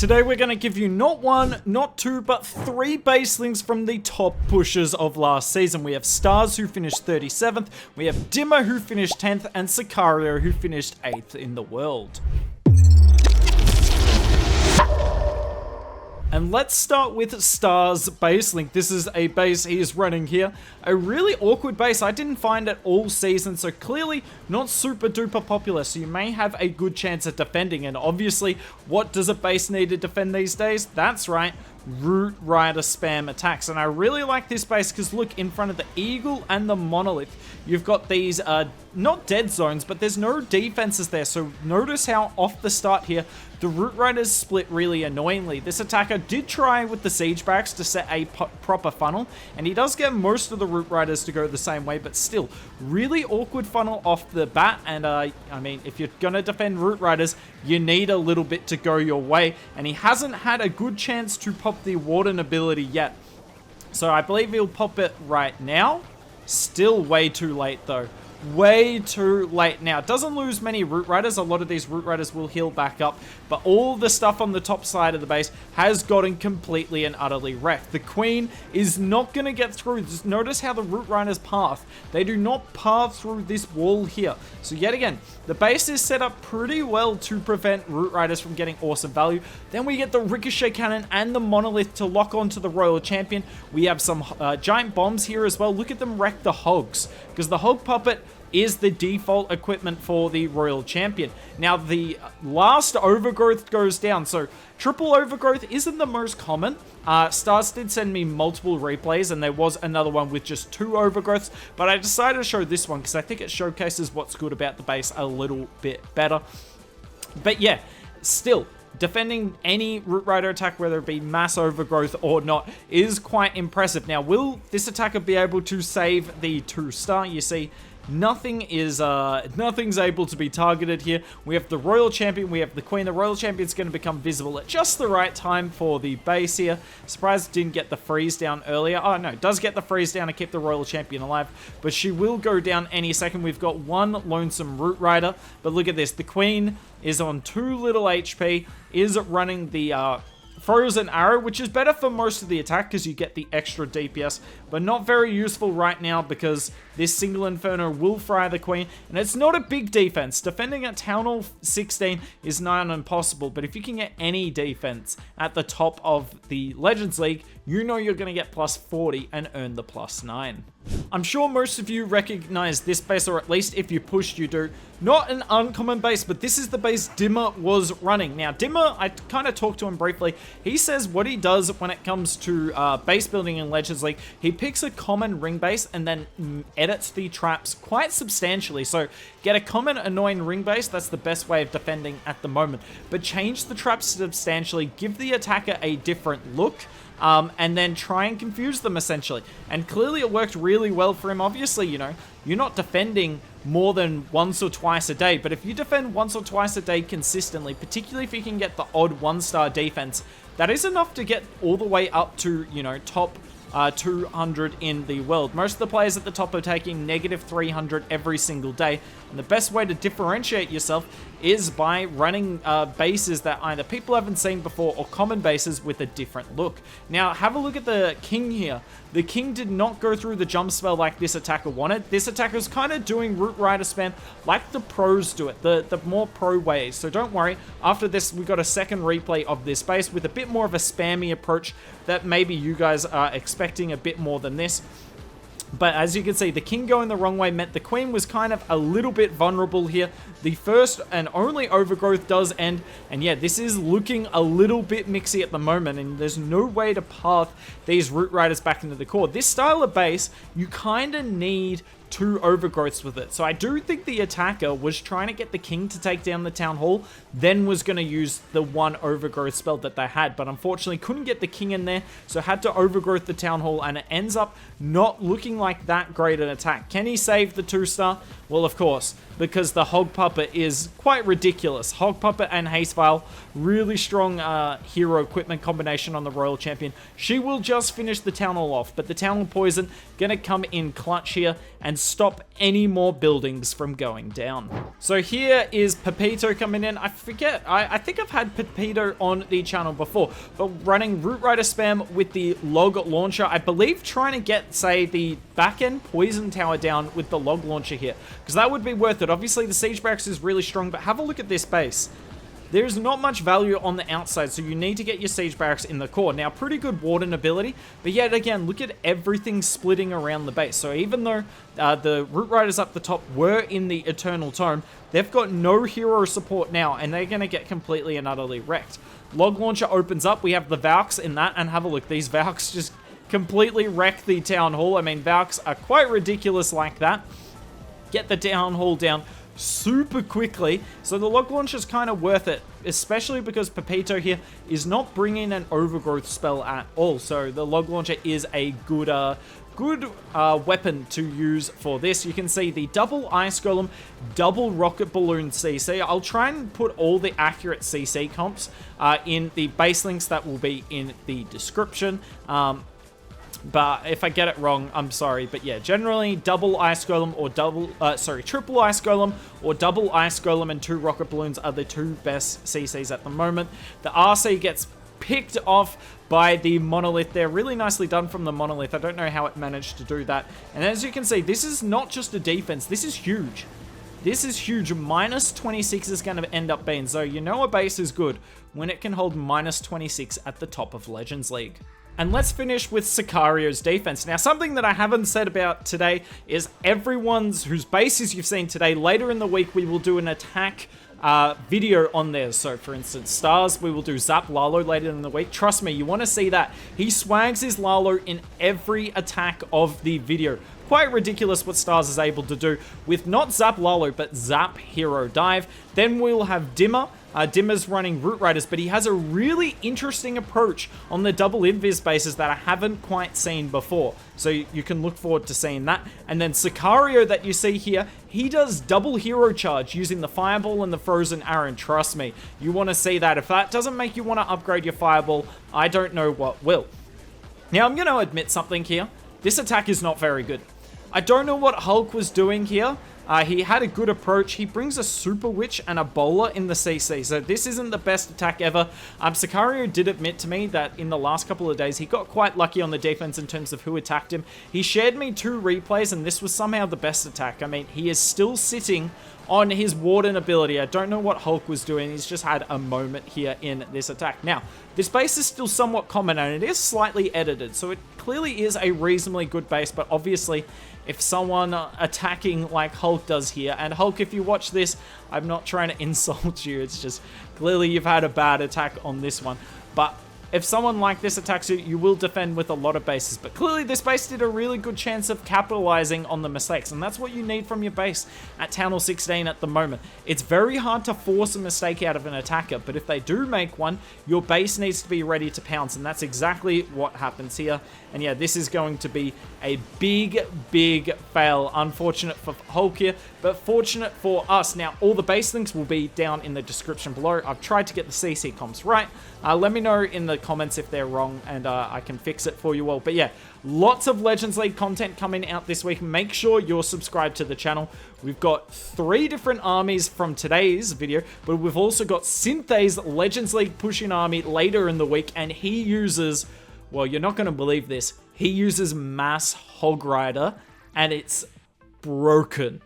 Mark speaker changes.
Speaker 1: Today we're going to give you not one, not two, but three baselings from the top pushers of last season. We have Stars who finished 37th, we have Dimma who finished 10th, and Sicario who finished 8th in the world. And let's start with Stars baselink. This is a base he is running here. A really awkward base. I didn't find it all season, so clearly not super duper popular. So you may have a good chance at defending. And obviously, what does a base need to defend these days? That's right, Root Rider spam attacks. And I really like this base because look, in front of the Eagle and the Monolith, you've got these not dead zones, but there's no defenses there. So notice how off the start here, the Root Riders split really annoyingly. This attacker did try with the Siege Barracks to set a proper funnel, and he does get most of the Root Riders to go the same way, but still, really awkward funnel off the bat. And I mean, if you're gonna defend Root Riders, you need a little bit to go your way, and he hasn't had a good chance to pop the Warden ability yet. So I believe he'll pop it right now. Still way too late though. Way too late. Now, it doesn't lose many Root Riders. A lot of these Root Riders will heal back up, but all the stuff on the top side of the base has gotten completely and utterly wrecked. The Queen is not going to get through. Just notice how the Root Riders path. They do not path through this wall here. So yet again, the base is set up pretty well to prevent Root Riders from getting awesome value. Then we get the Ricochet Cannon and the Monolith to lock onto the Royal Champion. We have some giant bombs here as well. Look at them wreck the Hogs, because the Hog Puppet is the default equipment for the Royal Champion. Now, the last Overgrowth goes down, so triple Overgrowth isn't the most common. Stars did send me multiple replays, and there was another one with just 2 Overgrowths, but I decided to show this one because I think it showcases what's good about the base a little bit better. But yeah, still, defending any Root Rider attack, whether it be mass overgrowth or not, is quite impressive. Now, will this attacker be able to save the 2-star? You see, nothing's able to be targeted here. We have the Royal Champion, we have the Queen. The Royal Champion's going to become visible at just the right time for the base here. Surprised it didn't get the freeze down earlier. Oh no, it does get the freeze down to keep the Royal Champion alive, but she will go down any second. We've got one lonesome Root Rider, but look at this. The Queen is on 2 little HP, is running the Frozen Arrow, which is better for most of the attack because you get the extra DPS, but not very useful right now because this single Inferno will fry the Queen, and it's not a big defense. Defending at Town Hall 16 is nigh on impossible, but if you can get any defense at the top of the Legends League, you know you're going to get plus 40 and earn the plus 9. I'm sure most of you recognize this base, or at least if you pushed, you do. Not an uncommon base, but this is the base Dimma was running. Now, Dimma, I kind of talked to him briefly. He says what he does when it comes to base building in Legends League, he picks a common ring base and then edits the traps quite substantially. So get a common annoying ring base, that's the best way of defending at the moment. But change the traps substantially, give the attacker a different look, and then try and confuse them essentially. And clearly it worked really well for him. Obviously, you know, you're not defending more than once or twice a day, but if you defend once or twice a day consistently, particularly if you can get the odd 1-star defense, that is enough to get all the way up to, you know, top 200 in the world. Most of the players at the top are taking negative 300 every single day, and the best way to differentiate yourself is by running bases that either people haven't seen before or common bases with a different look. Now, have a look at the King here. The King did not go through the jump spell like this attacker wanted. This attacker's kind of doing Root Rider spam like the pros do it, the more pro ways. So don't worry, after this we got a second replay of this base with a bit more of a spammy approach that maybe you guys are expecting a bit more than this. But as you can see, the King going the wrong way meant the Queen was kind of a little bit vulnerable here. The first and only Overgrowth does end, and yeah, this is looking a little bit mixy at the moment, and there's no way to path these Root Riders back into the core. This style of base, you kind of need 2 Overgrowths with it. So I do think the attacker was trying to get the King to take down the Town Hall, then was going to use the 1 Overgrowth spell that they had, but unfortunately couldn't get the King in there, so had to Overgrowth the Town Hall, and it ends up not looking like that great an attack. Can he save the 2-star? Well, of course, because the Hog Puppet is quite ridiculous. Hog Puppet and Haste Vial, really strong hero equipment combination on the Royal Champion. She will just finish the Town Hall off, but the Town Hall Poison gonna come in clutch here and stop any more buildings from going down. So here is Papito coming in. I forget, I think I've had Papito on the channel before, but running Root Rider spam with the log launcher, I believe trying to get, say, the back end poison tower down with the log launcher here, because that would be worth it. Obviously the siege barracks is really strong, but have a look at this base. There's not much value on the outside, so you need to get your siege barracks in the core. Now, pretty good warden ability, but yet again, look at everything splitting around the base. So even though the Root Riders up the top were in the Eternal Tome, they've got no hero support now, and they're going to get completely and utterly wrecked. Log Launcher opens up, we have the Valks in that, and have a look, these Valks just completely wreck the Town Hall. I mean, Valks are quite ridiculous like that. Get the Town Hall down super quickly, so the log launcher is kind of worth it, especially because Papito here is not bringing an overgrowth spell at all, so the log launcher is a good weapon to use for this. You can see the double ice golem, double rocket balloon CC. I'll try and put all the accurate CC comps in the base links that will be in the description. But if I get it wrong, I'm sorry. But yeah, generally double ice golem or triple ice golem or double ice golem and 2 rocket balloons are the 2 best CCs at the moment. The RC gets picked off by the monolith there. Really nicely done from the monolith. I don't know how it managed to do that. And as you can see, this is not just a defense. This is huge. This is huge. Minus 26 is going to end up being. So you know a base is good when it can hold minus 26 at the top of Legends League. And let's finish with Sicario's defense. Now, something that I haven't said about today is everyone's whose bases you've seen today. Later in the week, we will do an attack video on there. So, for instance, Stars, we will do Zap Lalo later in the week. Trust me, you want to see that. He swags his Lalo in every attack of the video. Quite ridiculous what Stars is able to do with not Zap Lalo, but Zap Hero Dive. Then we'll have Dimma. Dimma's running Root Riders, but he has a really interesting approach on the double invis bases that I haven't quite seen before. So you can look forward to seeing that. And then Sakario that you see here, he does double hero charge using the Fireball and the Frozen Arrow. Trust me, you want to see that. If that doesn't make you want to upgrade your Fireball, I don't know what will. Now, I'm going to admit something here. This attack is not very good. I don't know what Hulk was doing here. He had a good approach. He brings a Super Witch and a Bowler in the CC, so this isn't the best attack ever. Sicario did admit to me that in the last couple of days, he got quite lucky on the defense in terms of who attacked him. He shared me 2 replays, and this was somehow the best attack. I mean, he is still sitting on his Warden ability. I don't know what Hulk was doing. He's just had a moment here in this attack. Now, this base is still somewhat common, and it is slightly edited, so it clearly is a reasonably good base, but obviously, if someone attacking like Hulk does here, and Hulk, if you watch this, I'm not trying to insult you, it's just clearly you've had a bad attack on this one, but if someone like this attacks you, you will defend with a lot of bases. But clearly this base did a really good chance of capitalizing on the mistakes. And that's what you need from your base at Town Hall 16 at the moment. It's very hard to force a mistake out of an attacker. But if they do make one, your base needs to be ready to pounce. And that's exactly what happens here. And yeah, this is going to be a big, big fail. Unfortunate for Hulk here, but fortunate for us. Now, all the base links will be down in the description below. I've tried to get the CC comps right. Let me know in the comments if they're wrong, and I can fix it for you all. But yeah, lots of Legends League content coming out this week. Make sure you're subscribed to the channel. We've got 3 different armies from today's video, but we've also got Synthe's Legends League pushing army later in the week, and he uses, well, you're not going to believe this, he uses Mass Hog Rider, and it's broken.